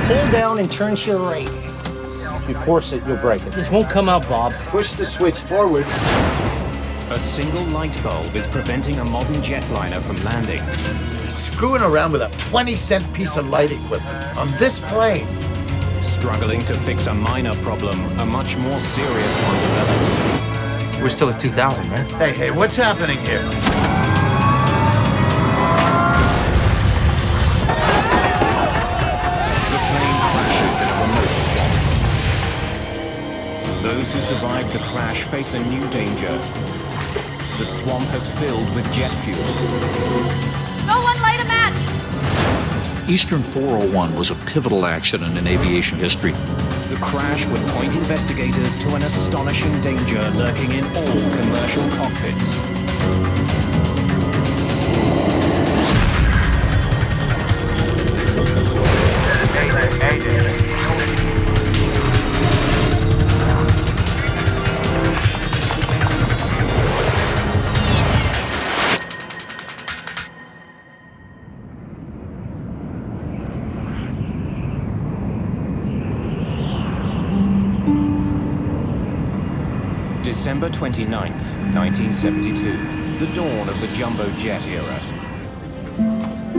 Pull down and turn to your right. If you force it, you'll break it. This won't come out, Bob. Push the switch forward. A single light bulb is preventing a modern jetliner from landing. Screwing around with a 20-cent piece of light equipment on this plane. Struggling to fix a minor problem, a much more serious one develops. We're still at 2,000, right? Hey, what's happening here? The plane crashes in a remote swamp. Those who survived the crash face a new danger. The swamp has filled with jet fuel. No one light a match! Eastern 401 was a pivotal accident in aviation history. The crash would point investigators to an astonishing danger lurking in all commercial cockpits. December 29th, 1972, the dawn of the jumbo jet era.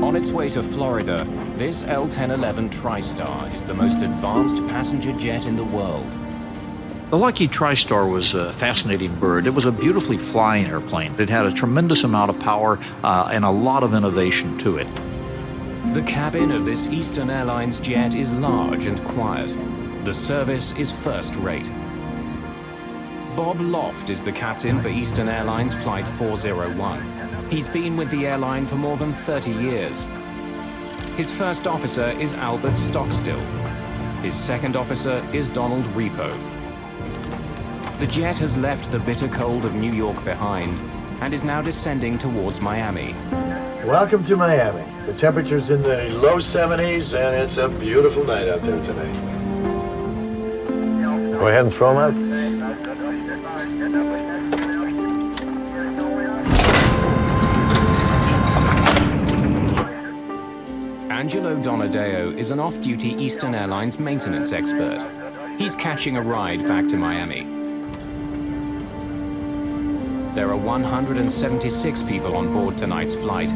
On its way to Florida, this L-1011 TriStar is the most advanced passenger jet in the world. The Lucky TriStar was a fascinating bird. It was a beautifully flying airplane. It had a tremendous amount of power and a lot of innovation to it. The cabin of this Eastern Airlines jet is large and quiet. The service is first-rate. Bob Loft is the captain for Eastern Airlines Flight 401. He's been with the airline for more than 30 years. His first officer is Albert Stockstill. His second officer is Donald Repo. The jet has left the bitter cold of New York behind and is now descending towards Miami. Welcome to Miami. The temperature's in the low 70s, and it's a beautiful night out there tonight. Go ahead and throw them out. Angelo Donadeo is an off-duty Eastern Airlines maintenance expert. He's catching a ride back to Miami. There are 176 people on board tonight's flight.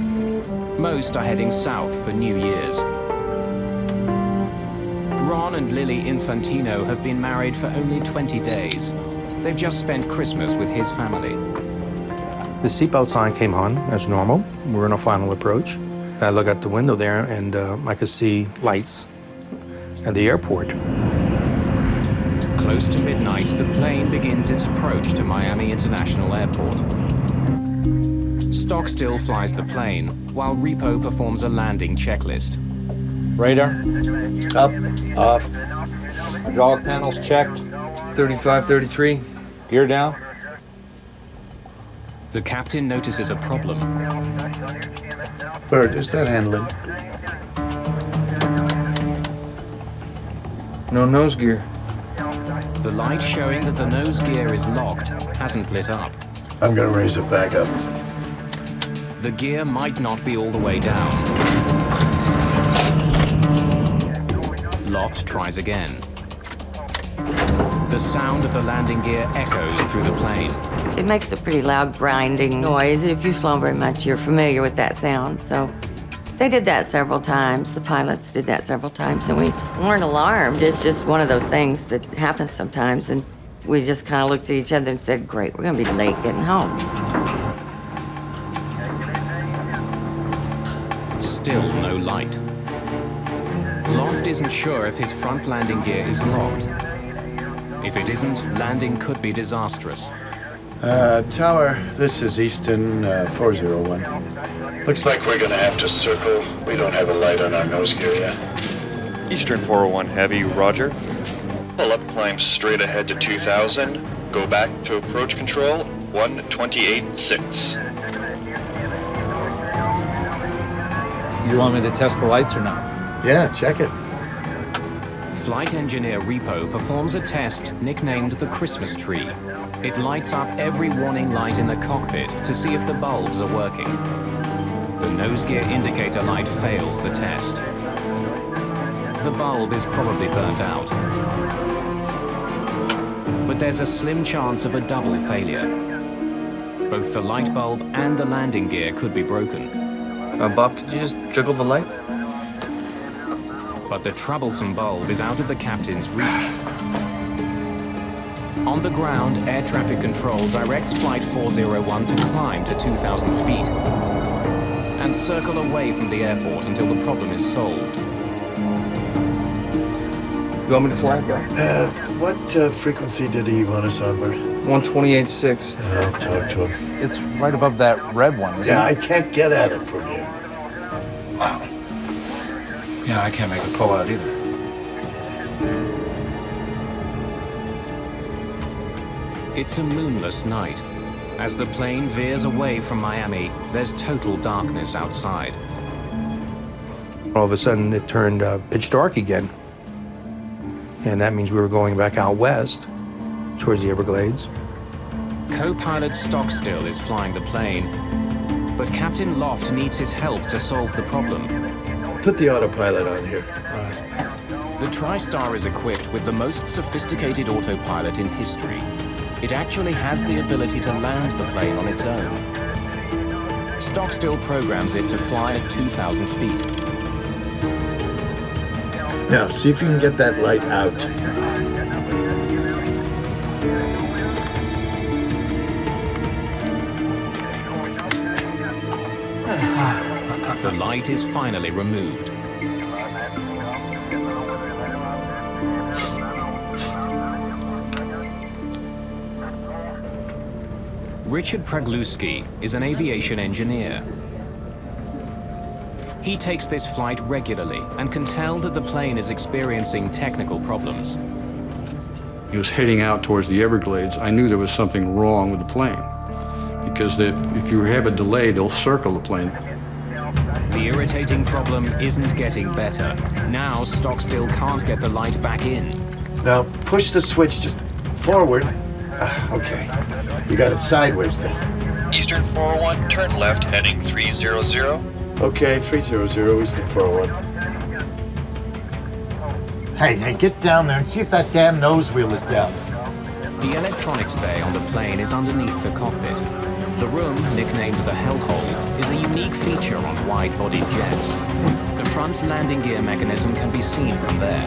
Most are heading south for New Year's. Ron and Lily Infantino have been married for only 20 days. They've just spent Christmas with his family. The seatbelt sign came on as normal. We're in a final approach. I look out the window there, and I could see lights at the airport. Close to midnight, the plane begins its approach to Miami International Airport. Stockstill flies the plane, while Repo performs a landing checklist. Radar, Up, off. hydraulic panels checked, 35, 33. gear down. The captain notices a problem. Bird, is that handling? No nose gear. The light showing that the nose gear is locked hasn't lit up. I'm gonna raise it back up. The gear might not be all the way down. Loft tries again. The sound of the landing gear echoes through the plane. It makes a pretty loud grinding noise. If you've flown very much, you're familiar with that sound. So they did that several times. The pilots did that several times, and we weren't alarmed. It's just one of those things that happens sometimes, and we just kind of looked at each other and said, great, we're gonna be late getting home. Still no light. Loft isn't sure if his front landing gear is locked. If it isn't, landing could be disastrous. Tower, this is Easton 401. Looks like we're gonna have to circle. We don't have a light on our nose gear yet. Eastern 401 Heavy, roger. Pull up, climb straight ahead to 2000. Go back to approach control, 128.6. You want me to test the lights or not? Yeah, check it. Flight engineer Repo performs a test nicknamed the Christmas tree. It lights up every warning light in the cockpit to see if the bulbs are working. The nose gear indicator light fails the test. The bulb is probably burnt out. But there's a slim chance of a double failure. Both the light bulb and the landing gear could be broken. Bob, could you just jiggle the light? But the troublesome bulb is out of the captain's reach. On the ground, air traffic control directs Flight 401 to climb to 2,000 feet and circle away from the airport until the problem is solved. You want me to fly it, bro? What frequency did he want us on, Bert? 128.6. I'll talk to him. It's right above that red one, isn't Yeah, it? I can't get at it from here. Wow. Yeah, I can't make a pull out either. It's a moonless night. As the plane veers away from Miami, there's total darkness outside. All of a sudden, it turned pitch dark again. And that means we were going back out west towards the Everglades. Co-pilot Stockstill is flying the plane, but Captain Loft needs his help to solve the problem. Put the autopilot on here. The TriStar is equipped with the most sophisticated autopilot in history. It actually has the ability to land the plane on its own. Stockstill programs it to fly at 2,000 feet. Now, see if you can get that light out. The light is finally removed. Richard Pragluski is an aviation engineer. He takes this flight regularly and can tell that the plane is experiencing technical problems. He was heading out towards the Everglades. I knew there was something wrong with the plane because if you have a delay, they'll circle the plane. The irritating problem isn't getting better. Now Stockstill can't get the light back in. Now, push the switch just forward. Okay. You got it sideways then. Eastern 401, turn left, heading 300. Okay, 300, Eastern 401. Hey, get down there and see if that damn nose wheel is down. The electronics bay on the plane is underneath the cockpit. The room, nicknamed the Hellhole, is a unique feature on wide-bodied jets. The front landing gear mechanism can be seen from there.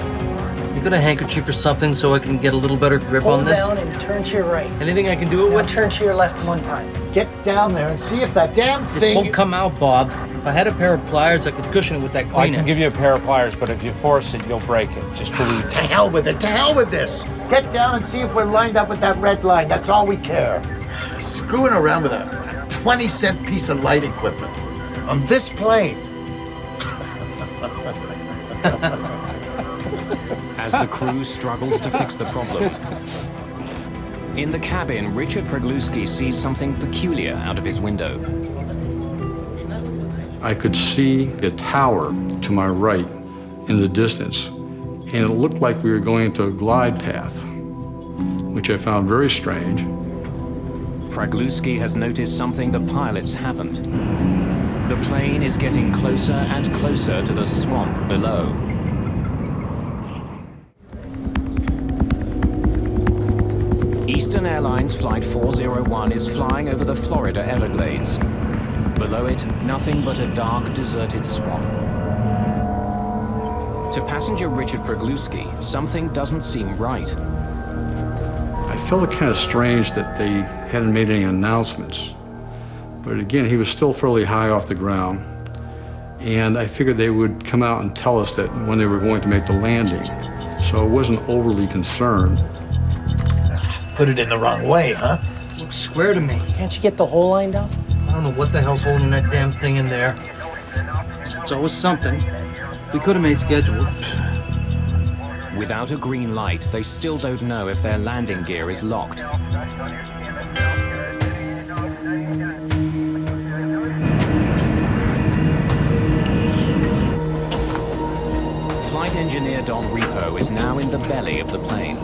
You got a handkerchief or something so I can get a little better grip on this? Hold down and turn to your right. Anything I can do it Now with? turn to your left one time. Get down there and see if that damn This thing... won't come out, Bob. If I had a pair of pliers, I could cushion it with that Well, I Kleenex. can give you a pair of pliers, but if you force it, you'll break it. Just believe To hell with it, to hell with this! Get down and see if we're lined up with that red line, that's all we care. Screwing around with a 20-cent piece of light equipment on this plane. As the crew struggles to fix the problem. In the cabin, Richard Pragluski sees something peculiar out of his window. I could see a tower to my right in the distance, and it looked like we were going into a glide path, which I found very strange. Pragluski has noticed something the pilots haven't. The plane is getting closer and closer to the swamp below. Eastern Airlines Flight 401 is flying over the Florida Everglades. Below it, nothing but a dark, deserted swamp. To passenger Richard Pragluski, something doesn't seem right. I felt it kind of strange that they hadn't made any announcements. But again, he was still fairly high off the ground. And I figured they would come out and tell us that when they were going to make the landing. So I wasn't overly concerned. Put it in the wrong way, huh? Looks square to me. Can't you get the hole lined up? I don't know what the hell's holding that damn thing in there. It's always something. We could have made schedule. Without a green light, they still don't know if their landing gear is locked. Flight engineer Don Repo is now in the belly of the plane.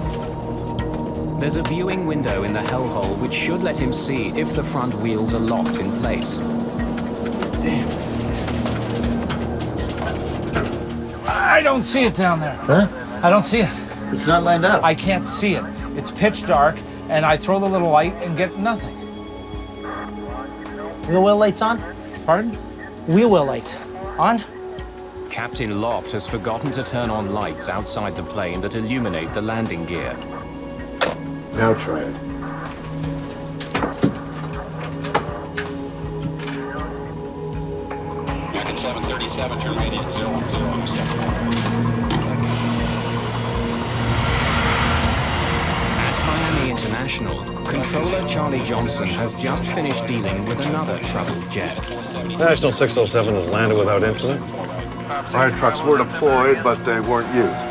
There's a viewing window in the hellhole which should let him see if the front wheels are locked in place. I I don't see it down there. Huh? I don't see it. It's not lined up. I can't see it. It's pitch dark, and I throw the little light and get nothing. Wheel well lights on? Pardon? Wheel well lights on? Captain Loft has forgotten to turn on lights outside the plane that illuminate the landing gear. Now try it. At Miami International, controller Charlie Johnson has just finished dealing with another troubled jet. National 607 has landed without incident. Fire trucks were deployed, but they weren't used.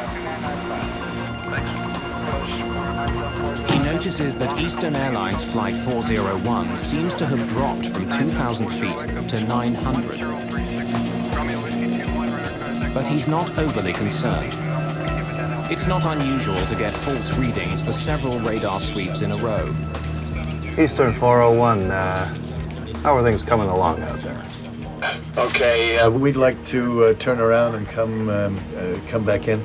He notices that Eastern Airlines Flight 401 seems to have dropped from 2,000 feet to 900. But he's not overly concerned. It's not unusual to get false readings for several radar sweeps in a row. Eastern 401, how are things coming along out there? Okay, we'd like to turn around and come back in.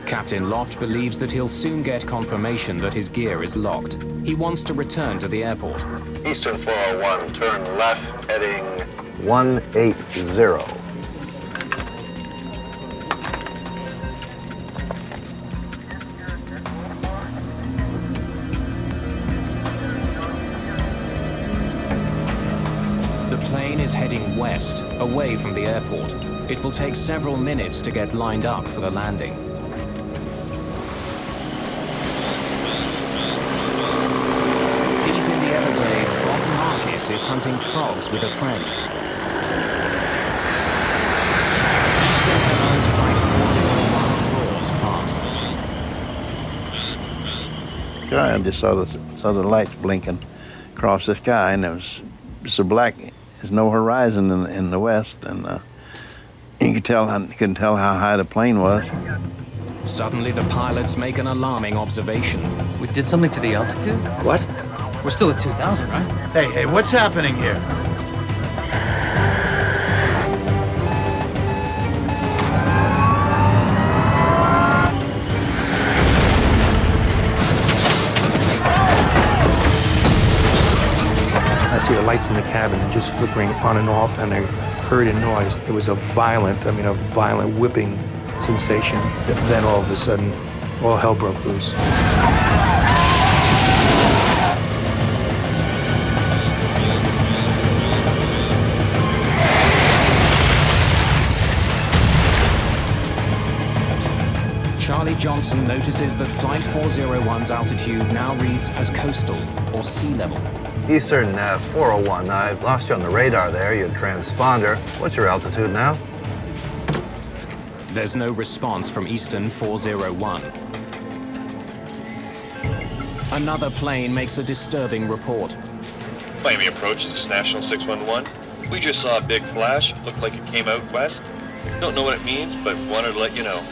Captain Loft believes that he'll soon get confirmation that his gear is locked. He wants to return to the airport. Eastern 401, turn left, heading 180. The plane is heading west, away from the airport. It will take several minutes to get lined up for the landing. Deep in the Everglades, Bob Marcus is hunting frogs with a friend. Eastern Airlines Flight 401 roars past. I just saw the lights blinking across the sky, and it was so black. There's no horizon in the west, and you could tell how high the plane was. Suddenly, the pilots make an alarming observation. We did something to the altitude? What? We're still at 2,000, right? Hey, what's happening here? I see the lights in the cabin just flickering on and off, and I heard a noise. It was a violent whipping sensation. Then all of a sudden, all hell broke loose. Charlie Johnson notices that Flight 401's altitude now reads as coastal, or sea level. Eastern 401, I've lost you on the radar there, your transponder. What's your altitude now? There's no response from Eastern 401. Another plane makes a disturbing report. Miami approach, this is National 611. We just saw a big flash. Looked like it came out west. Don't know what it means, but wanted to let you know.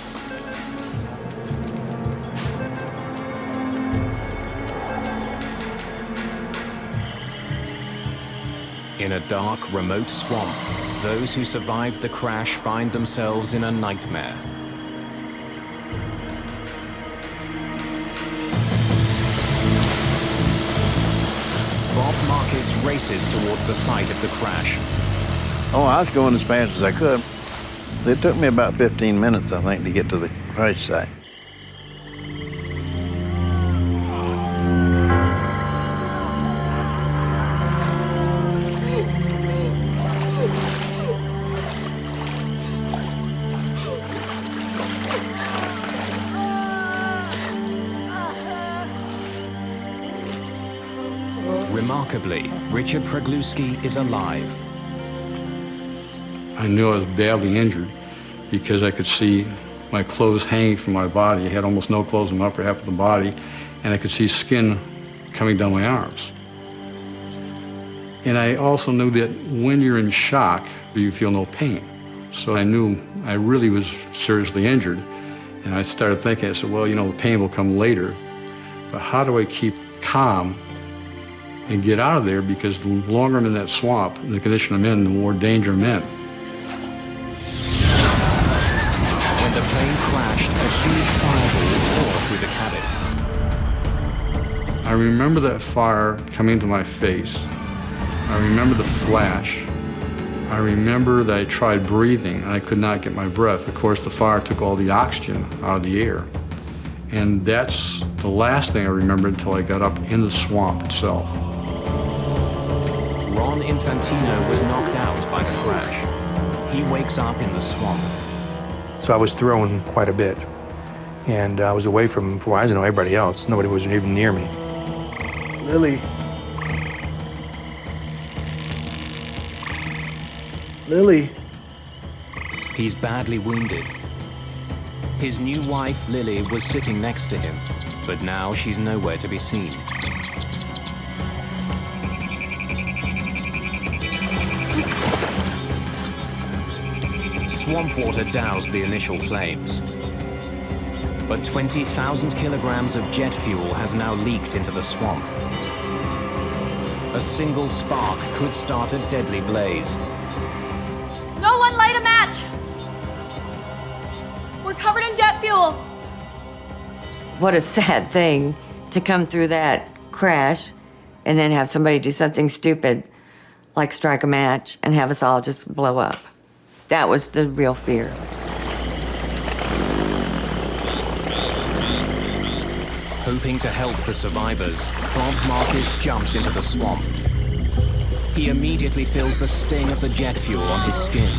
In a dark, remote swamp, those who survived the crash find themselves in a nightmare. Bob Marcus races towards the site of the crash. Oh, I was going as fast as I could. It took me about 15 minutes, I think, to get to the crash site. Remarkably, Richard Pregluski is alive. I knew I was badly injured because I could see my clothes hanging from my body. I had almost no clothes on the upper half of the body, and I could see skin coming down my arms. And I also knew that when you're in shock, you feel no pain. So I knew I really was seriously injured, and I started thinking, I said, well, the pain will come later, but how do I keep calm and get out of there, because the longer I'm in that swamp, and the condition I'm in, the more danger I'm in. When the plane crashed, a huge fireball tore through the cabin. I remember that fire coming to my face. I remember the flash. I remember that I tried breathing and I could not get my breath. Of course, the fire took all the oxygen out of the air. And that's the last thing I remember until I got up in the swamp itself. Ron Infantino was knocked out by the crash. He wakes up in the swamp. So I was thrown quite a bit. And I was away from Verizon and everybody else. Nobody was even near me. Lily. Lily. He's badly wounded. His new wife, Lily, was sitting next to him, but now she's nowhere to be seen. Swamp water doused the initial flames. But 20,000 kilograms of jet fuel has now leaked into the swamp. A single spark could start a deadly blaze. No one light a match! We're covered in jet fuel! What a sad thing to come through that crash and then have somebody do something stupid like strike a match and have us all just blow up. That was the real fear. Hoping to help the survivors, Bob Marcus jumps into the swamp. He immediately feels the sting of the jet fuel on his skin.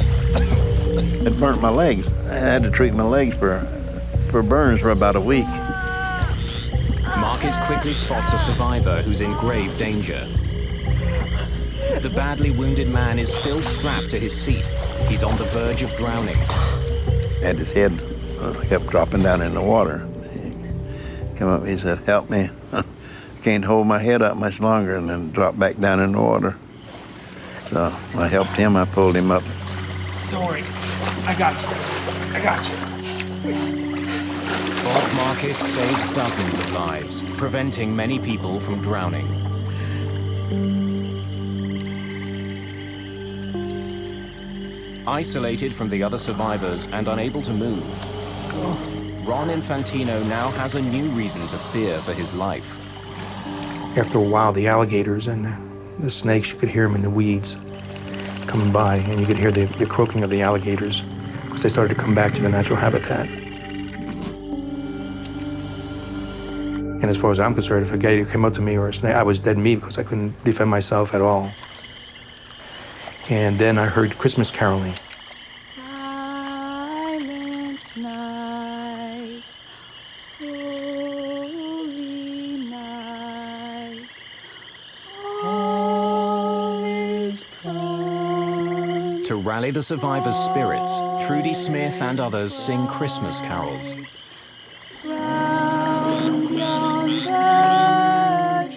It burnt my legs. I had to treat my legs for burns for about a week. Marcus quickly spots a survivor who's in grave danger. The badly wounded man is still strapped to his seat. He's on the verge of drowning. And his head kept dropping down in the water. He came up, he said, "Help me. I can't hold my head up much longer," and then dropped back down in the water. So I helped him, I pulled him up. Don't worry. I got you. I got you. Bob Marcus saves dozens of lives, preventing many people from drowning. Isolated from the other survivors and unable to move, Ron Infantino now has a new reason to fear for his life. After a while, the alligators and the snakes, you could hear them in the weeds coming by, and you could hear the croaking of the alligators because they started to come back to the natural habitat. And as far as I'm concerned, if a gator came up to me or a snake, I was dead meat because I couldn't defend myself at all. And then I heard Christmas caroling. Silent night, holy night, all is calm. To rally the survivors' spirits, Trudy Smith and others sing Christmas carols.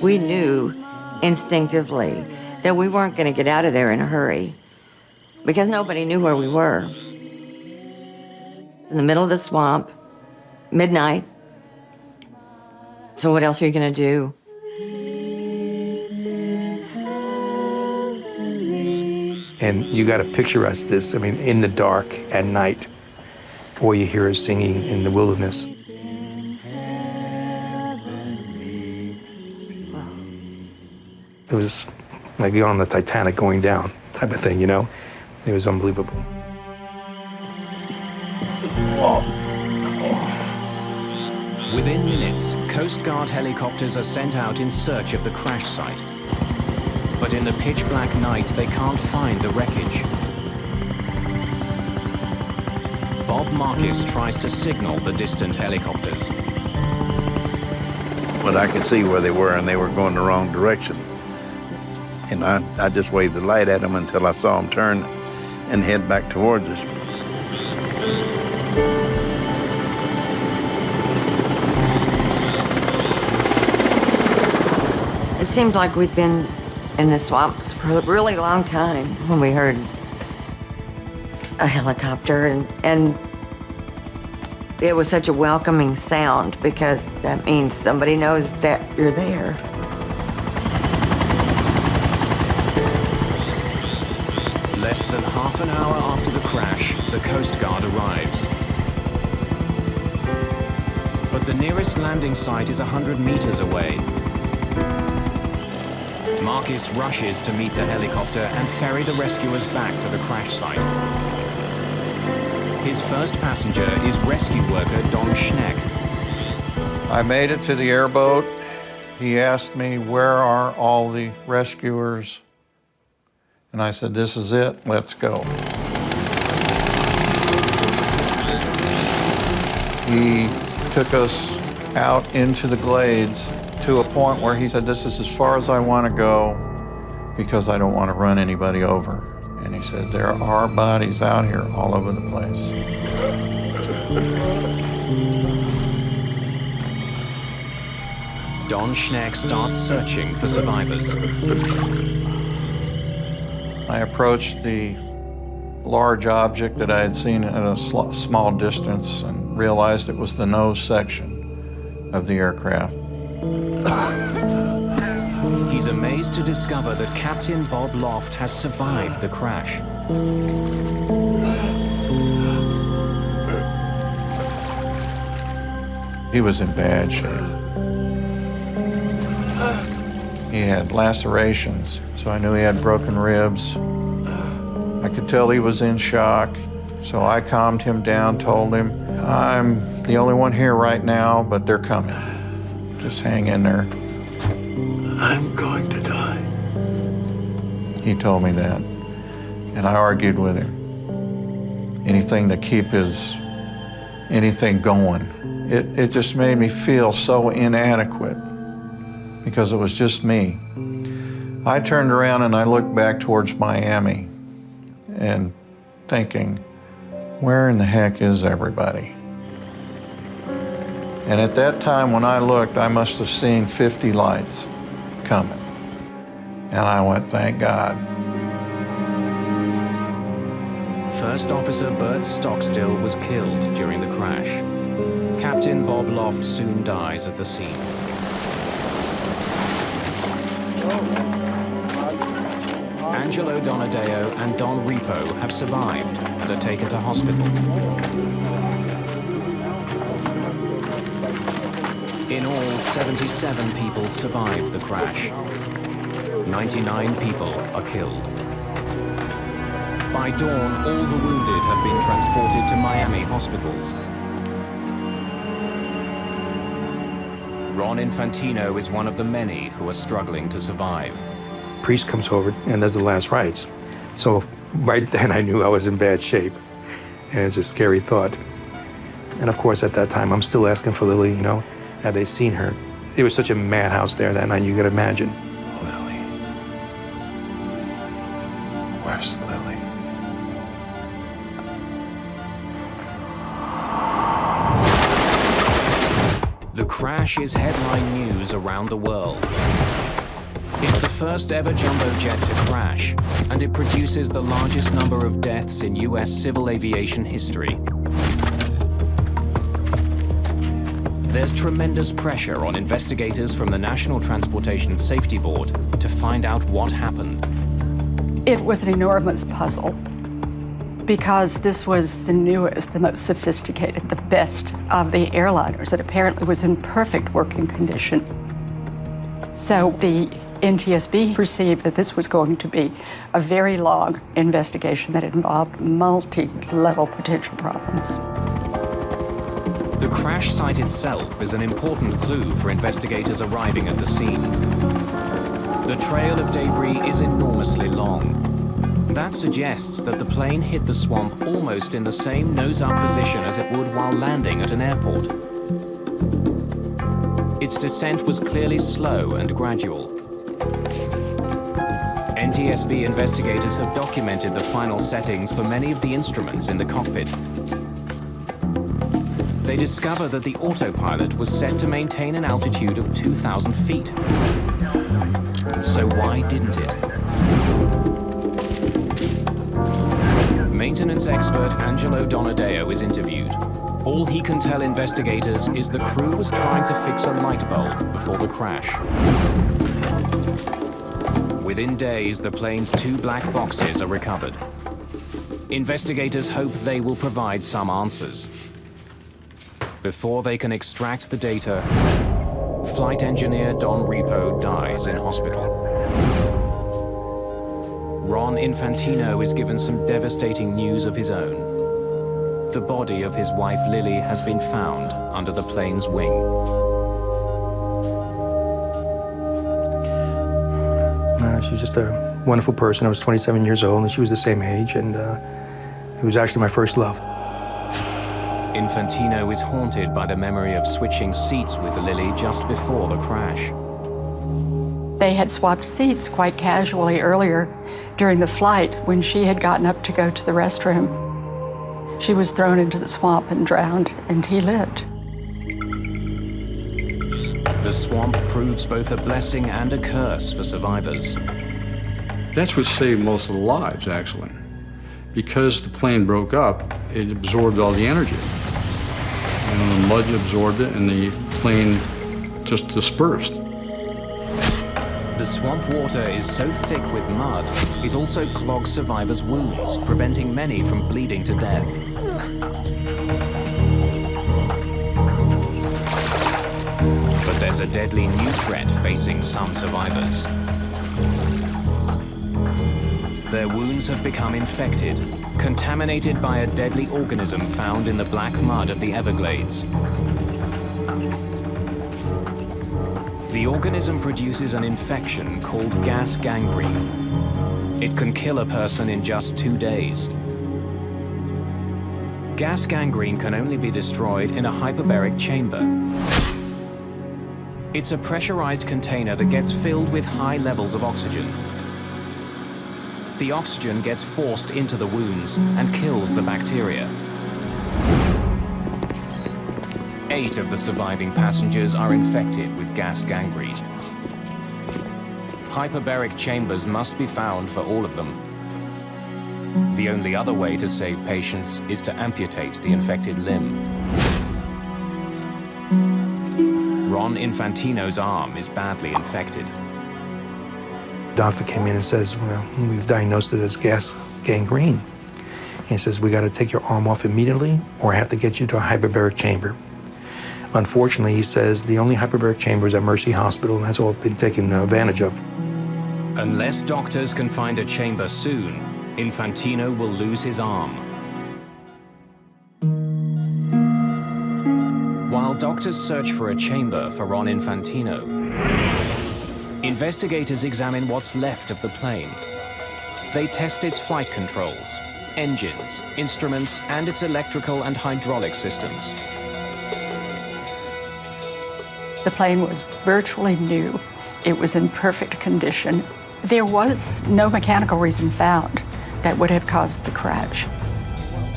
We knew instinctively that we weren't going to get out of there in a hurry because nobody knew where we were. In the middle of the swamp, midnight. So what else are you going to do? And you got to picture us this, I mean, in the dark at night, or you hear us singing in the wilderness. It was like being on the Titanic going down type of thing, you know? It was unbelievable. Within minutes, Coast Guard helicopters are sent out in search of the crash site. But in the pitch black night, they can't find the wreckage. Bob Marcus tries to signal the distant helicopters. But I could see where they were, and they were going the wrong direction. And I just waved the light at them until I saw them turn and head back towards us. It seemed like we'd been in the swamps for a really long time when we heard a helicopter, and it was such a welcoming sound because that means somebody knows that you're there. Less than half an hour after the crash, the Coast Guard arrives. But the nearest landing site is 100 meters away. Marcus rushes to meet the helicopter and ferry the rescuers back to the crash site. His first passenger is rescue worker Don Schneck. I made it to the airboat. He asked me, where are all the rescuers? And I said, this is it, let's go. He took us out into the glades to a point where he said, this is as far as I want to go because I don't want to run anybody over. And he said, there are bodies out here all over the place. Don Schneck starts searching for survivors. I approached the large object that I had seen at a small distance and realized it was the nose section of the aircraft. He's amazed to discover that Captain Bob Loft has survived the crash. He was in bad shape. He had lacerations, so I knew he had broken ribs. I could tell he was in shock, so I calmed him down, told him, I'm the only one here right now, but they're coming. Just hang in there. I'm going to die. He told me that, and I argued with him. Anything to keep anything going. It just made me feel so inadequate because it was just me. I turned around and I looked back towards Miami and thinking, where in the heck is everybody? And at that time when I looked, I must have seen 50 lights coming. And I went, thank God. First Officer Bert Stockstill was killed during the crash. Captain Bob Loft soon dies at the scene. Angelo Donadeo and Don Repo have survived and are taken to hospital. In all, 77 people survived the crash. 99 people are killed. By dawn, all the wounded have been transported to Miami hospitals. Ron Infantino is one of the many who are struggling to survive. Priest comes over and does the last rites. So right then I knew I was in bad shape. And it's a scary thought. And of course at that time I'm still asking for Lily, you know, had they seen her? It was such a madhouse there that night, you could imagine. Lily. Where's Lily? The crash is headline news around the world. It's the first ever jumbo jet to crash, and it produces the largest number of deaths in U.S. civil aviation history. There's tremendous pressure on investigators from the National Transportation Safety Board to find out what happened. It was an enormous puzzle because this was the newest, the most sophisticated, the best of the airliners. It apparently was in perfect working condition. So the NTSB perceived that this was going to be a very long investigation that involved multi-level potential problems. The crash site itself is an important clue for investigators arriving at the scene. The trail of debris is enormously long. That suggests that the plane hit the swamp almost in the same nose-up position as it would while landing at an airport. Its descent was clearly slow and gradual. NTSB investigators have documented the final settings for many of the instruments in the cockpit. They discover that the autopilot was set to maintain an altitude of 2,000 feet. So why didn't it? Maintenance expert Angelo Donadeo is interviewed. All he can tell investigators is the crew was trying to fix a light bulb before the crash. Within days, the plane's 2 black boxes are recovered. Investigators hope they will provide some answers. Before they can extract the data, flight engineer Don Repo dies in hospital. Ron Infantino is given some devastating news of his own. The body of his wife Lily has been found under the plane's wing. She was just a wonderful person. I was 27 years old, and she was the same age, and it was actually my first love. Infantino is haunted by the memory of switching seats with Lily just before the crash. They had swapped seats quite casually earlier during the flight when she had gotten up to go to the restroom. She was thrown into the swamp and drowned, and he lived. The swamp proves both a blessing and a curse for survivors. That's what saved most of the lives, actually. Because the plane broke up, it absorbed all the energy. And the mud absorbed it, and the plane just dispersed. The swamp water is so thick with mud, it also clogs survivors' wounds, preventing many from bleeding to death. But there's a deadly new threat facing some survivors. Their wounds have become infected, contaminated by a deadly organism found in the black mud of the Everglades. The organism produces an infection called gas gangrene. It can kill a person in just 2 days. Gas gangrene can only be destroyed in a hyperbaric chamber. It's a pressurized container that gets filled with high levels of oxygen. The oxygen gets forced into the wounds and kills the bacteria. 8 of the surviving passengers are infected with gas gangrene. Hyperbaric chambers must be found for all of them. The only other way to save patients is to amputate the infected limb. Ron Infantino's arm is badly infected. Doctor came in and says, well, we've diagnosed it as gas gangrene. He says, we got to take your arm off immediately, or I have to get you to a hyperbaric chamber. Unfortunately, he says, the only hyperbaric chamber is at Mercy Hospital, and that's all been taken advantage of. Unless doctors can find a chamber soon, Infantino will lose his arm. While doctors search for a chamber for Ron Infantino, investigators examine what's left of the plane. They test its flight controls, engines, instruments, and its electrical and hydraulic systems. The plane was virtually new. It was in perfect condition. There was no mechanical reason found that would have caused the crash.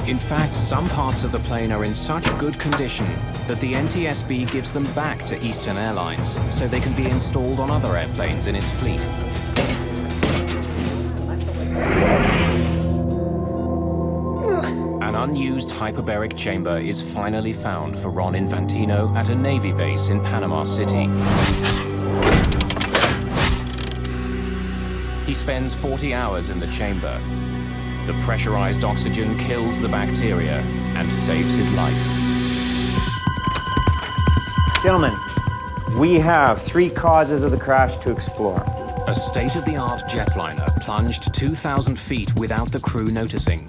In fact, some parts of the plane are in such good condition that the NTSB gives them back to Eastern Airlines so they can be installed on other airplanes in its fleet. An unused hyperbaric chamber is finally found for Ron Infantino at a Navy base in Panama City. He spends 40 hours in the chamber. The pressurized oxygen kills the bacteria and saves his life. Gentlemen, we have 3 causes of the crash to explore. A state-of-the-art jetliner plunged 2,000 feet without the crew noticing.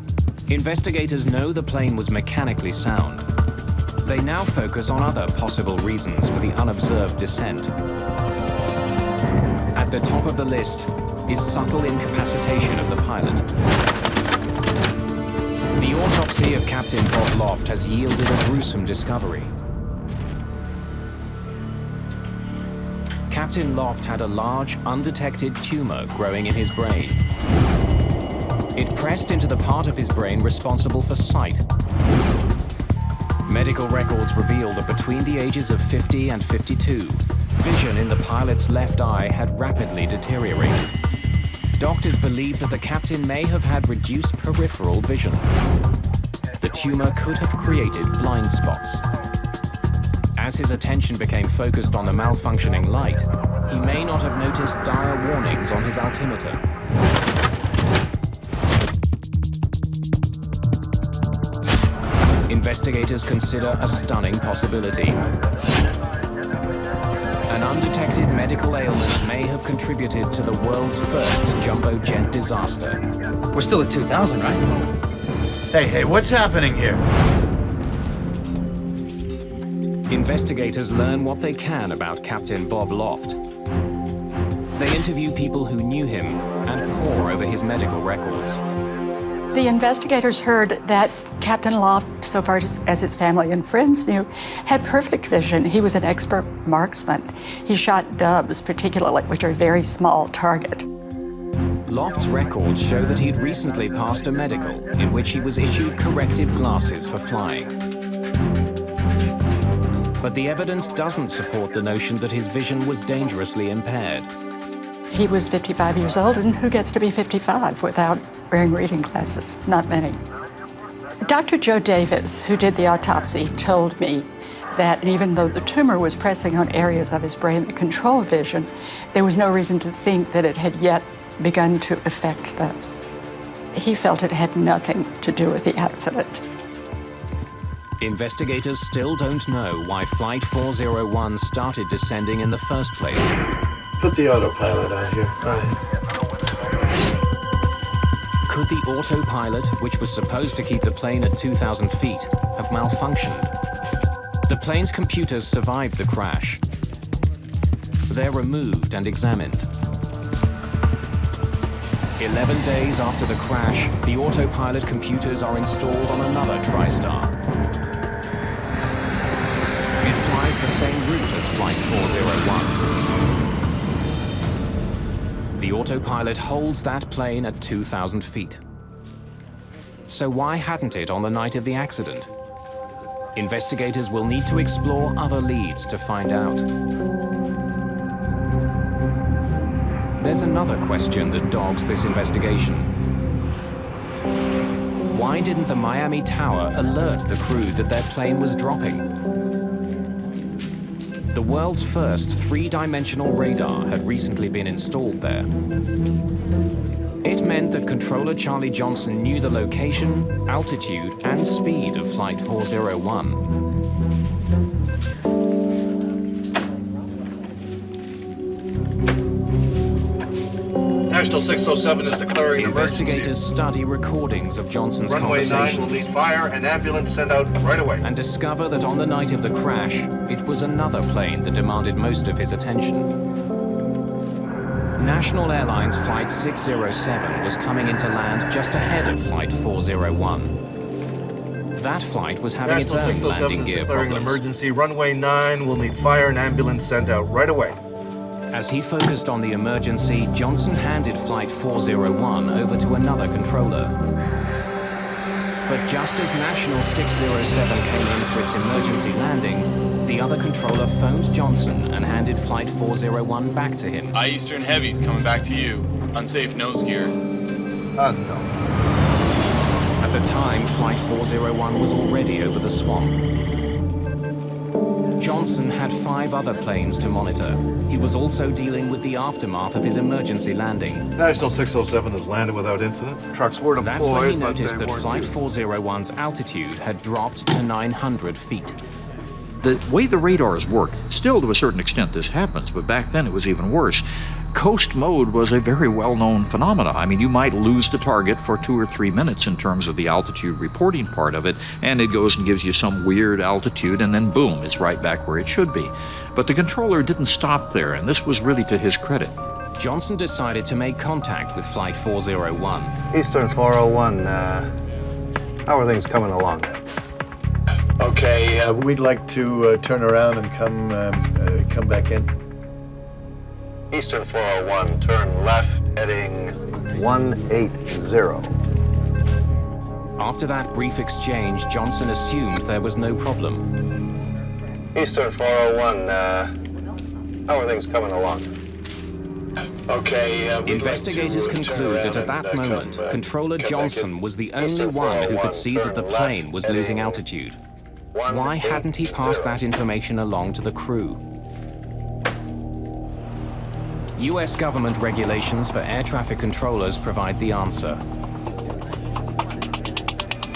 Investigators know the plane was mechanically sound. They now focus on other possible reasons for the unobserved descent. At the top of the list is subtle incapacitation of the pilot. The autopsy of Captain Bob Loft has yielded a gruesome discovery. Captain Loft had a large, undetected tumor growing in his brain. It pressed into the part of his brain responsible for sight. Medical records reveal that between the ages of 50 and 52, vision in the pilot's left eye had rapidly deteriorated. Doctors believe that the captain may have had reduced peripheral vision. The tumor could have created blind spots. As his attention became focused on the malfunctioning light, he may not have noticed dire warnings on his altimeter. investigators consider a stunning possibility. An undetected medical ailment may have contributed to the world's first jumbo jet disaster. We're still at 2,000, right? Hey, what's happening here? Investigators learn what they can about Captain Bob Loft. They interview people who knew him and pore over his medical records. The investigators heard that Captain Loft, so far as his family and friends knew, had perfect vision. He was an expert marksman. He shot doves, particularly, which are a very small target. Loft's records show that he'd recently passed a medical in which he was issued corrective glasses for flying. But the evidence doesn't support the notion that his vision was dangerously impaired. He was 55 years old, and who gets to be 55 without wearing reading glasses? Not many. Dr. Joe Davis, who did the autopsy, told me that even though the tumor was pressing on areas of his brain that control vision, there was no reason to think that it had yet begun to affect those. He felt it had nothing to do with the accident. Investigators still don't know why Flight 401 started descending in the first place. Put the autopilot on here. Could the autopilot, which was supposed to keep the plane at 2,000 feet, have malfunctioned? The plane's computers survived the crash. They're removed and examined. 11 days after the crash, the autopilot computers are installed on another TriStar. It flies the same route as Flight 401. The autopilot holds that plane at 2,000 feet. So why hadn't it on the night of the accident? Investigators will need to explore other leads to find out. There's another question that dogs this investigation. Why didn't the Miami Tower alert the crew that their plane was dropping? The world's first three-dimensional radar had recently been installed there. It meant that controller Charlie Johnson knew the location, altitude, and speed of Flight 401. National 607 is declaring an emergency. Investigators study recordings of Johnson's Runway 9 conversations. will need fire and ambulance sent out right away. And discover that on the night of the crash, it was another plane that demanded most of his attention. National Airlines Flight 607 was coming into land just ahead of Flight 401. That flight was having its National own 607 landing is gear declaring an problems. emergency. Runway 9 will need fire and ambulance sent out right away. As he focused on the emergency, Johnson handed Flight 401 over to another controller. But just as National 607 came in for its emergency landing, the other controller phoned Johnson and handed Flight 401 back to him. Eastern Heavy's coming back to you. Unsafe nose gear. No. At the time, Flight 401 was already over the swamp. Johnson had 5 other planes to monitor. He was also dealing with the aftermath of his emergency landing. National 607 has landed without incident. Trucks were deployed, That's when he but noticed they that weren't Flight used. 401's altitude had dropped to 900 feet. The way the radars work, still to a certain extent this happens, but back then it was even worse. Coast mode was a very well-known phenomenon. I mean, you might lose the target for 2 or 3 minutes in terms of the altitude reporting part of it, and it goes and gives you some weird altitude, and then boom, it's right back where it should be. But the controller didn't stop there, and this was really to his credit. Johnson decided to make contact with Flight 401. Eastern 401, how are things coming along? Okay, we'd like to turn around and come back in. Eastern 401, turn left, heading 180. After that brief exchange, Johnson assumed there was no problem. Eastern 401, how are things coming along? Okay, Investigators conclude that at that moment, Controller Johnson was the only one who could see that the plane was losing altitude. Why hadn't he passed that information along to the crew? US government regulations for air traffic controllers provide the answer.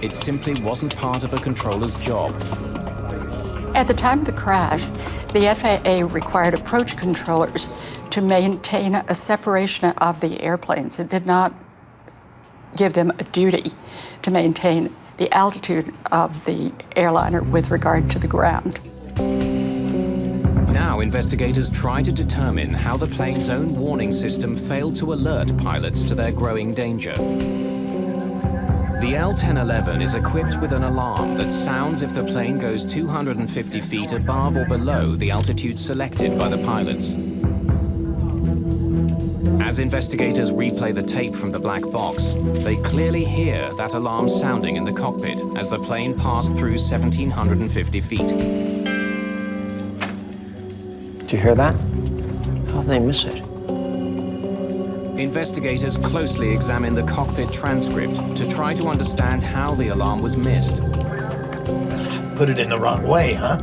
It simply wasn't part of a controller's job. At the time of the crash, the FAA required approach controllers to maintain a separation of the airplanes. It did not give them a duty to maintain the altitude of the airliner with regard to the ground. Now investigators try to determine how the plane's own warning system failed to alert pilots to their growing danger. The L-1011 is equipped with an alarm that sounds if the plane goes 250 feet above or below the altitude selected by the pilots. As investigators replay the tape from the black box, they clearly hear that alarm sounding in the cockpit as the plane passed through 1,750 feet. Did you hear that? How did they miss it? Investigators closely examine the cockpit transcript to try to understand how the alarm was missed. Put it in the wrong way, huh?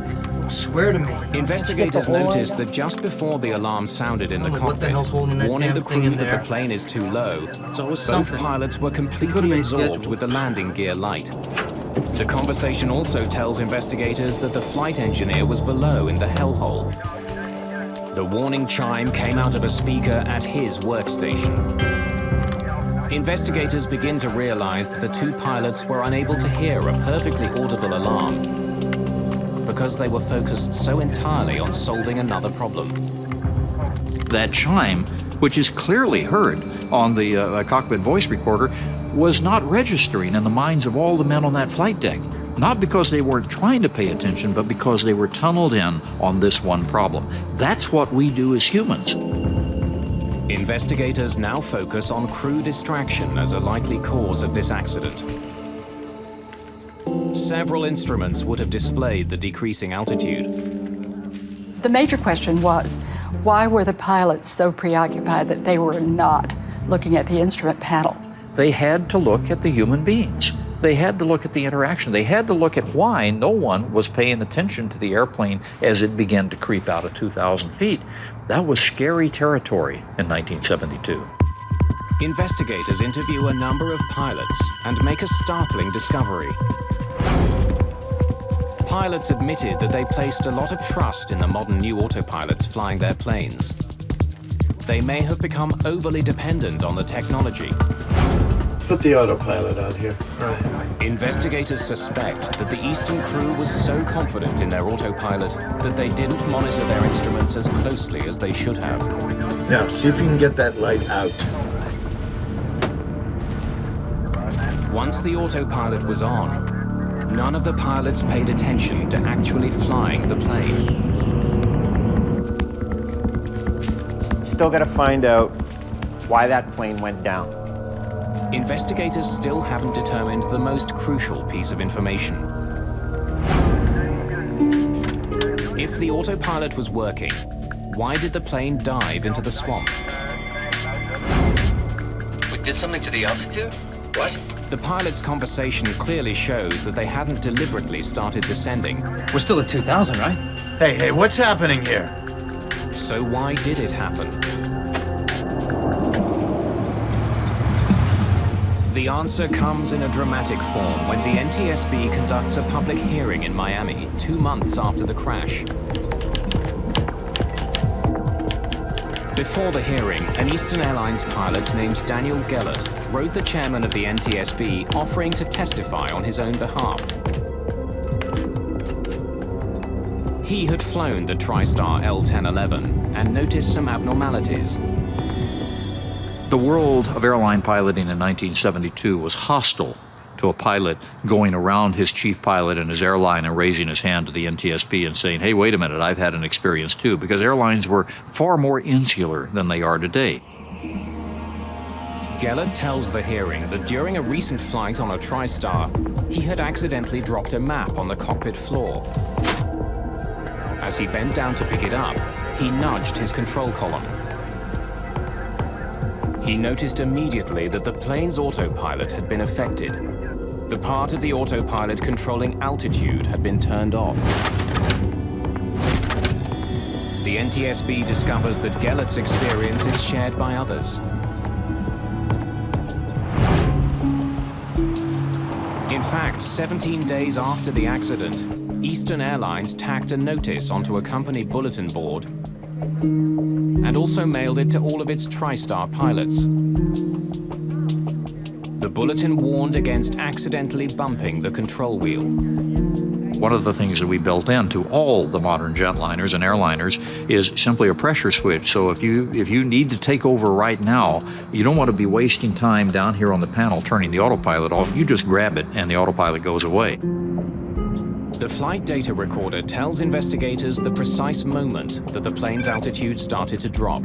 Swear to me. Investigators noticed that just before the alarm sounded in the cockpit, warning the crew that the plane is too low, both pilots were completely absorbed with the landing gear light. The conversation also tells investigators that the flight engineer was below in the hellhole. The warning chime came out of a speaker at his workstation. Investigators begin to realize that the two pilots were unable to hear a perfectly audible alarm because they were focused so entirely on solving another problem. That chime, which is clearly heard on the cockpit voice recorder, was not registering in the minds of all the men on that flight deck. Not because they weren't trying to pay attention, but because they were tunneled in on this one problem. That's what we do as humans. Investigators now focus on crew distraction as a likely cause of this accident. Several instruments would have displayed the decreasing altitude. The major question was, why were the pilots so preoccupied that they were not looking at the instrument panel? They had to look at the human beings. They had to look at the interaction. They had to look at why no one was paying attention to the airplane as it began to creep out of 2,000 feet. That was scary territory in 1972. Investigators interview a number of pilots and make a startling discovery. Pilots admitted that they placed a lot of trust in the modern new autopilots flying their planes. They may have become overly dependent on the technology. Put the autopilot on here. Investigators suspect that the Eastern crew was so confident in their autopilot that they didn't monitor their instruments as closely as they should have. Now, see if you can get that light out. Once the autopilot was on, none of the pilots paid attention to actually flying the plane. Still got to find out why that plane went down. Investigators still haven't determined the most crucial piece of information. If the autopilot was working, why did the plane dive into the swamp? We did something to the altitude? What? The pilot's conversation clearly shows that they hadn't deliberately started descending. We're still at 2,000, right? Hey, what's happening here? So why did it happen? The answer comes in a dramatic form when the NTSB conducts a public hearing in Miami 2 months after the crash. Before the hearing, an Eastern Airlines pilot named Daniel Gellert wrote the chairman of the NTSB offering to testify on his own behalf. He had flown the TriStar L-1011 and noticed some abnormalities. The world of airline piloting in 1972 was hostile to a pilot going around his chief pilot and his airline and raising his hand to the NTSB and saying, hey, wait a minute, I've had an experience too, because airlines were far more insular than they are today. Gellert tells the hearing that during a recent flight on a TriStar, he had accidentally dropped a map on the cockpit floor. As he bent down to pick it up, he nudged his control column. He noticed immediately that the plane's autopilot had been affected. The part of the autopilot controlling altitude had been turned off. The NTSB discovers that Gellert's experience is shared by others. In fact, 17 days after the accident, Eastern Airlines tacked a notice onto a company bulletin board and also mailed it to all of its TriStar pilots. The bulletin warned against accidentally bumping the control wheel. One of the things that we built into all the modern jetliners and airliners is simply a pressure switch. So if you need to take over right now, you don't want to be wasting time down here on the panel turning the autopilot off. You just grab it and the autopilot goes away. The flight data recorder tells investigators the precise moment that the plane's altitude started to drop.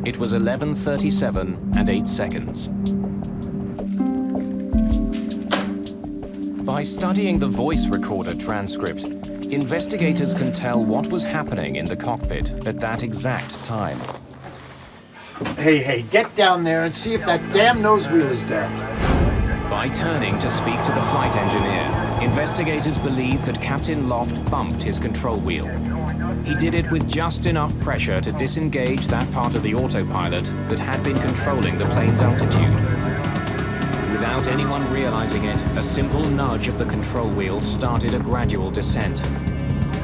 It was 11:37 and 8 seconds. By studying the voice recorder transcript, investigators can tell what was happening in the cockpit at that exact time. Hey, get down there and see if that damn nose wheel is down. By turning to speak to the flight engineer, investigators believe that Captain Loft bumped his control wheel. He did it with just enough pressure to disengage that part of the autopilot that had been controlling the plane's altitude. Without anyone realizing it, a simple nudge of the control wheel started a gradual descent.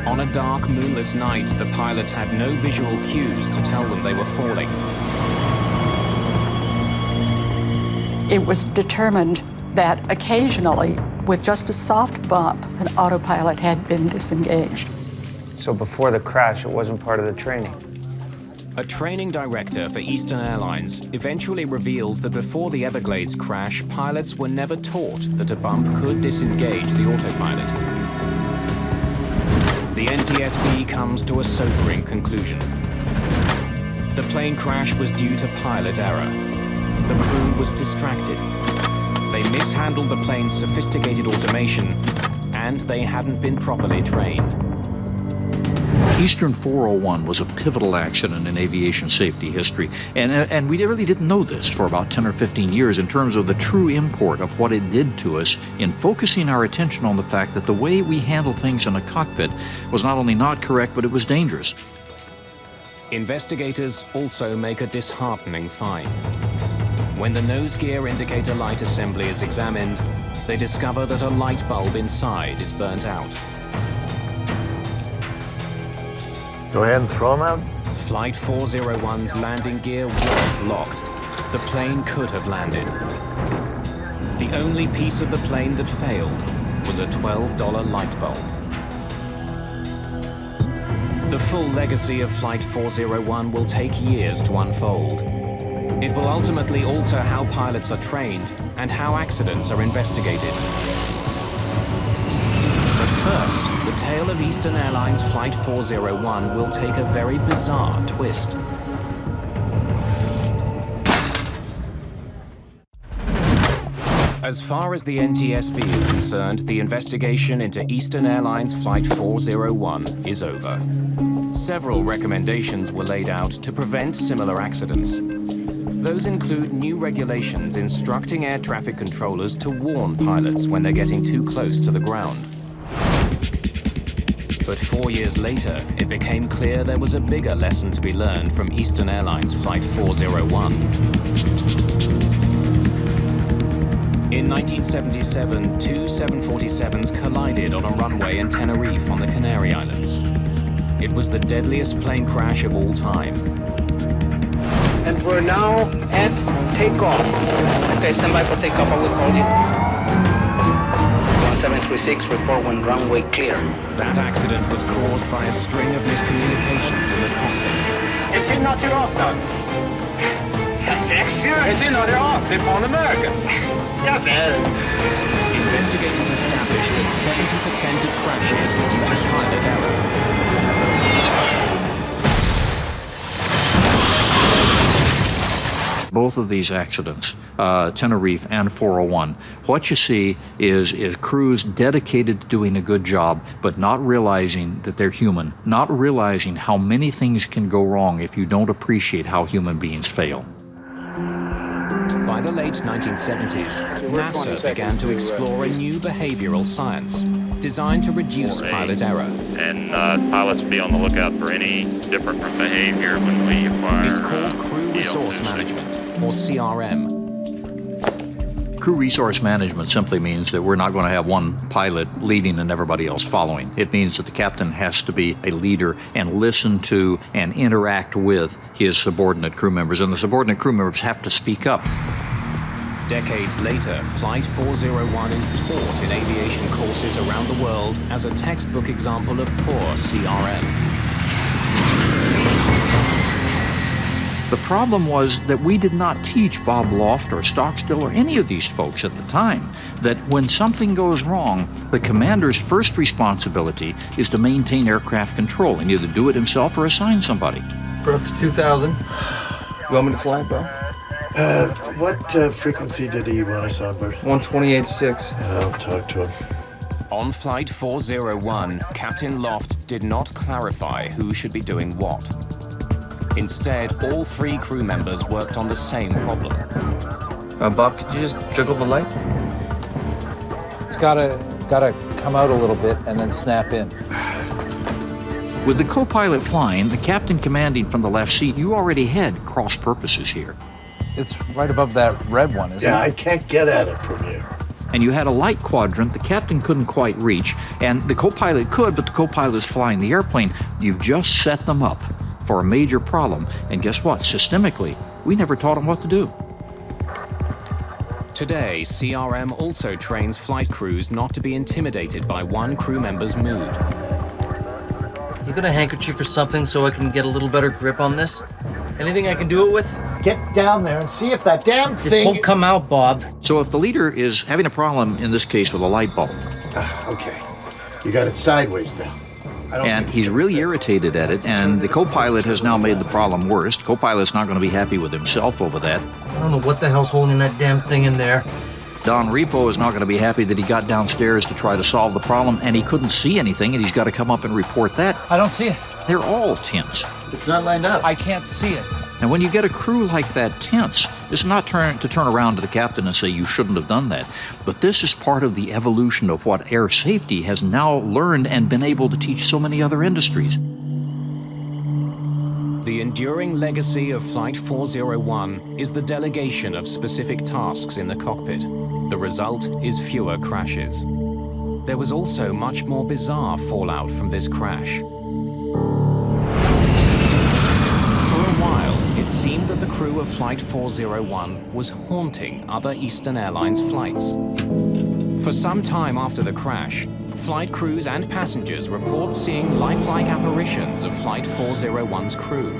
On a dark, moonless night, the pilots had no visual cues to tell them they were falling. It was determined that occasionally, with just a soft bump, an autopilot had been disengaged. So before the crash, it wasn't part of the training? A training director for Eastern Airlines eventually reveals that before the Everglades crash, pilots were never taught that a bump could disengage the autopilot. The NTSB comes to a sobering conclusion. The plane crash was due to pilot error. The crew was distracted. They mishandled the plane's sophisticated automation, and they hadn't been properly trained. Eastern 401 was a pivotal accident in aviation safety history, and we really didn't know this for about 10 or 15 years in terms of the true import of what it did to us in focusing our attention on the fact that the way we handled things in a cockpit was not only not correct, but it was dangerous. Investigators also make a disheartening find. When the nose gear indicator light assembly is examined, they discover that a light bulb inside is burnt out. Go ahead and throw them out. Flight 401's landing gear was locked. The plane could have landed. The only piece of the plane that failed was a $12 light bulb. The full legacy of Flight 401 will take years to unfold. It will ultimately alter how pilots are trained and how accidents are investigated. But first, the tale of Eastern Airlines Flight 401 will take a very bizarre twist. As far as the NTSB is concerned, the investigation into Eastern Airlines Flight 401 is over. Several recommendations were laid out to prevent similar accidents. Those include new regulations instructing air traffic controllers to warn pilots when they're getting too close to the ground. But 4 years later, it became clear there was a bigger lesson to be learned from Eastern Airlines Flight 401. In 1977, two 747s collided on a runway in Tenerife on the Canary Islands. It was the deadliest plane crash of all time. And we're now at takeoff. Okay, stand by for takeoff, I will call you. 1736, report when runway clear. That accident was caused by a string of miscommunications in the cockpit. Is he not your after? Is he not your after på America? Investigators established that 70% of crashes were due to pilot error. Both of these accidents, Tenerife and 401, what you see is crews dedicated to doing a good job, but not realizing that they're human, not realizing how many things can go wrong if you don't appreciate how human beings fail. By the late 1970s, NASA began to explore a new behavioral science designed to reduce pilot error. And pilots be on the lookout for any different from behavior when we acquire. It's called Crew Resource Management, or CRM. Crew resource management simply means that we're not going to have one pilot leading and everybody else following. It means that the captain has to be a leader and listen to and interact with his subordinate crew members, and the subordinate crew members have to speak up. Decades later, Flight 401 is taught in aviation courses around the world as a textbook example of poor CRM. The problem was that we did not teach Bob Loft or Stockstill or any of these folks at the time that when something goes wrong, the commander's first responsibility is to maintain aircraft control and either do it himself or assign somebody. We're up to 2,000. You want me to fly, bro? What frequency did he want us on, Bert? 128.6. I'll talk to him. On Flight 401, Captain Loft did not clarify who should be doing what. Instead, all 3 crew members worked on the same problem. Bob, could you just jiggle the light? It's gotta come out a little bit and then snap in. With the co-pilot flying, the captain commanding from the left seat, you already had cross purposes here. It's right above that red one, isn't it? Yeah, I can't get at it from here. And you had a light quadrant the captain couldn't quite reach, and the co-pilot could, but the co-pilot is flying the airplane. You've just set them up for a major problem, and guess what? Systemically, we never taught them what to do. Today, CRM also trains flight crews not to be intimidated by one crew member's mood. You got a handkerchief or something so I can get a little better grip on this? Anything I can do it with? Get down there and see if that damn This thing... won't come out, Bob. So if the leader is having a problem, in this case with a light bulb, Okay. You got it sideways there. and he's really irritated at it, and the co-pilot has now made the problem worse. The co-pilot's not going to be happy with himself over that. I don't know what the hell's holding that damn thing in there. Don Repo is not going to be happy that he got downstairs to try to solve the problem, and he couldn't see anything, and he's got to come up and report that. I don't see it. They're all tense. It's not lined up. I can't see it. And when you get a crew like that tense, it's not to turn around to the captain and say you shouldn't have done that. But this is part of the evolution of what air safety has now learned and been able to teach so many other industries. The enduring legacy of Flight 401 is the delegation of specific tasks in the cockpit. The result is fewer crashes. There was also much more bizarre fallout from this crash. It seemed that the crew of Flight 401 was haunting other Eastern Airlines flights. For some time after the crash, flight crews and passengers report seeing lifelike apparitions of Flight 401's crew.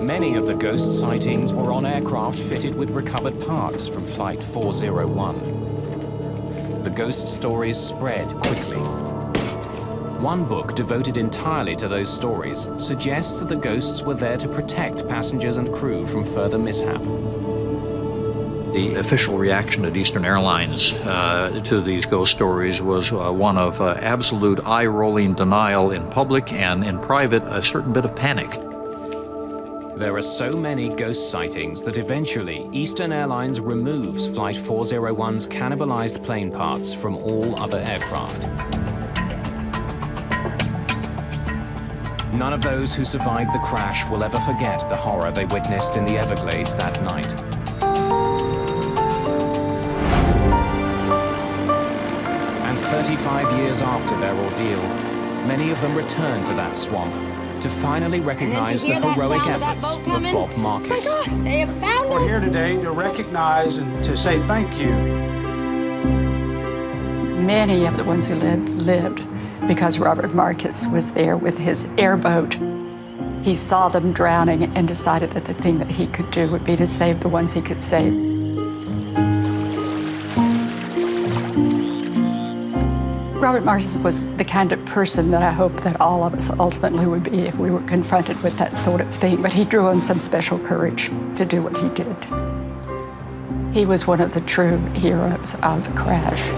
Many of the ghost sightings were on aircraft fitted with recovered parts from Flight 401. The ghost stories spread quickly. One book devoted entirely to those stories suggests that the ghosts were there to protect passengers and crew from further mishap. The official reaction at Eastern Airlines to these ghost stories was one of absolute eye-rolling denial in public, and in private, a certain bit of panic. There are so many ghost sightings that eventually Eastern Airlines removes Flight 401's cannibalized plane parts from all other aircraft. None of those who survived the crash will ever forget the horror they witnessed in the Everglades that night. And 35 years after their ordeal, many of them returned to that swamp to finally recognize the heroic efforts of Bob Marcus. We're here today to recognize and to say thank you. Many of the ones who lived because Robert Marcus was there with his airboat. He saw them drowning and decided that the thing that he could do would be to save the ones he could save. Robert Marcus was the kind of person that I hope that all of us ultimately would be if we were confronted with that sort of thing, but he drew on some special courage to do what he did. He was one of the true heroes of the crash.